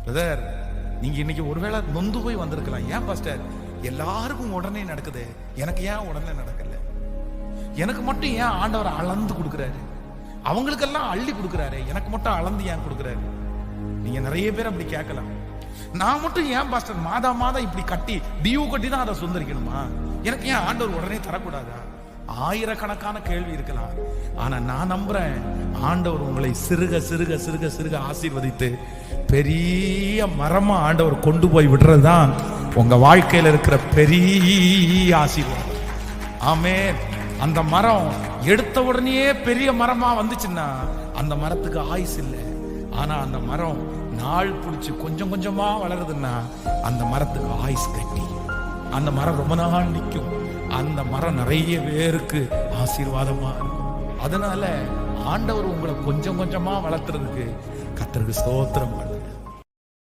Brother, நீங்க இன்னைக்கு ஒருவேளை நொந்து போய் வந்திருக்கலாம். ஏன் பாஸ்டர் எல்லாருக்கும் உடனே நடக்குது, எனக்கு ஏன் உடனே நடக்கல? எனக்கு மட்டும் ஏன் ஆண்டவர் அளந்து கொடுக்கிறாரு? அவங்களுக்கெல்லாம் அள்ளி கொடுக்கிறாரு, எனக்கு மட்டும் அளந்து ஏன் கொடுக்கிறாரு? நீங்க நிறைய பேர் அப்படி கேட்கலாம். நான் மட்டும் ஏன் பாஸ்டர் மாதா மாதம் இப்படி கட்டி டியூ கட்டி தான் அதை சுந்தரிக்கணுமா? எனக்கு ஏன் ஆண்டவர் உடனே தரக்கூடாதா? ஆயிரக்கணக்கான கேள்வி இருக்கலாம். ஆனா நான் நம்புறேன், ஆண்டவர் உங்களை சிறுக சிறுக சிறுக சிறுக ஆசீர்வதித்து பெரிய மரமா ஆண்டவர் கொண்டு போய் விடுறதுதான் உங்க வாழ்க்கையில இருக்கிற பெரிய ஆசீர்வாதம். ஆமென். அந்த மரம் எடுத்த உடனே பெரிய மரமா வந்துச்சுன்னா அந்த மரத்துக்கு ஆயுஸ் இல்லை. ஆனா அந்த மரம் நாள் பிடிச்சு கொஞ்சம் கொஞ்சமா வளருதுன்னா அந்த மரத்துக்கு ஆயுஸ் கட்டி, அந்த மரம் ரொம்ப நாள் நிற்கும். அந்த மரம் நிறைய பேருக்கு ஆசீர்வாதமா இருக்கும். அதனால ஆண்டவர் உங்களை கொஞ்சம் கொஞ்சமா வளர்த்துறதுக்கு கர்த்தருக்கு ஸ்தோத்திரம்.